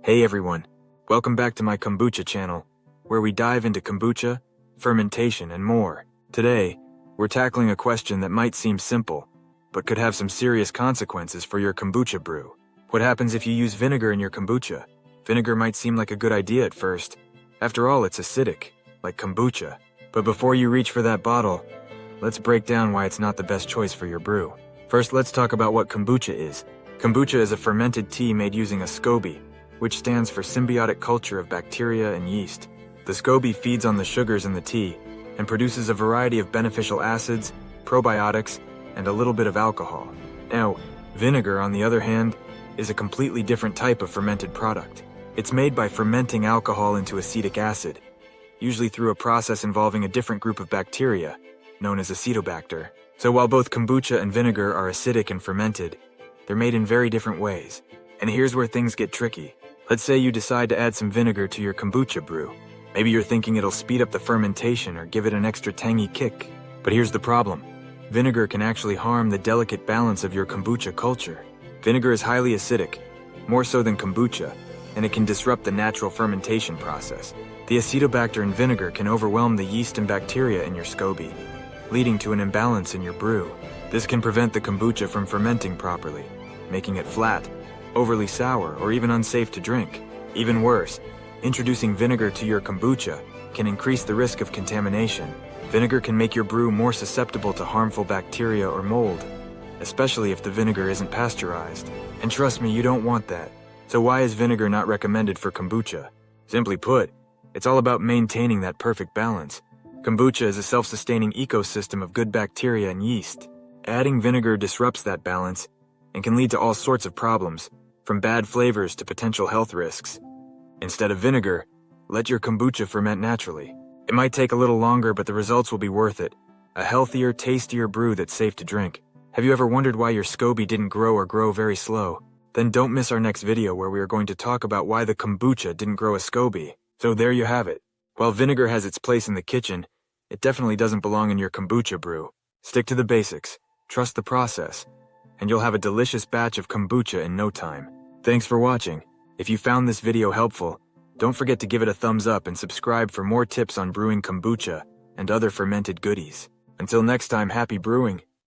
Hey everyone, welcome back to my kombucha channel, where we dive into kombucha, fermentation, and more. Today, we're tackling a question that might seem simple, but could have some serious consequences for your kombucha brew. What happens if you use vinegar in your kombucha? Vinegar might seem like a good idea at first. After all, it's acidic, like kombucha. But before you reach for that bottle, let's break down why it's not the best choice for your brew. First, let's talk about what kombucha is. Kombucha is a fermented tea made using a SCOBY, which stands for symbiotic culture of bacteria and yeast. The SCOBY feeds on the sugars in the tea and produces a variety of beneficial acids, probiotics, and a little bit of alcohol. Now, vinegar, on the other hand, is a completely different type of fermented product. It's made by fermenting alcohol into acetic acid, usually through a process involving a different group of bacteria, known as Acetobacter. So while both kombucha and vinegar are acidic and fermented, they're made in very different ways. And here's where things get tricky. Let's say you decide to add some vinegar to your kombucha brew. Maybe you're thinking it'll speed up the fermentation or give it an extra tangy kick. But here's the problem. Vinegar can actually harm the delicate balance of your kombucha culture. Vinegar is highly acidic, more so than kombucha, and it can disrupt the natural fermentation process. The Acetobacter in vinegar can overwhelm the yeast and bacteria in your SCOBY, leading to an imbalance in your brew. This can prevent the kombucha from fermenting properly, making it flat, overly sour, or even unsafe to drink. Even worse, introducing vinegar to your kombucha can increase the risk of contamination. Vinegar can make your brew more susceptible to harmful bacteria or mold, especially if the vinegar isn't pasteurized. And trust me, you don't want that. So why is vinegar not recommended for kombucha? Simply put, it's all about maintaining that perfect balance. Kombucha is a self-sustaining ecosystem of good bacteria and yeast. Adding vinegar disrupts that balance and can lead to all sorts of problems, from bad flavors to potential health risks. Instead of vinegar, let your kombucha ferment naturally. It might take a little longer, but the results will be worth it. A healthier, tastier brew that's safe to drink. Have you ever wondered why your SCOBY didn't grow or grow very slow? Then don't miss our next video where we are going to talk about why the kombucha didn't grow a SCOBY. So there you have it. While vinegar has its place in the kitchen, it definitely doesn't belong in your kombucha brew. Stick to the basics, trust the process, and you'll have a delicious batch of kombucha in no time. Thanks for watching. If you found this video helpful, don't forget to give it a thumbs up and subscribe for more tips on brewing kombucha and other fermented goodies. Until next time, happy brewing!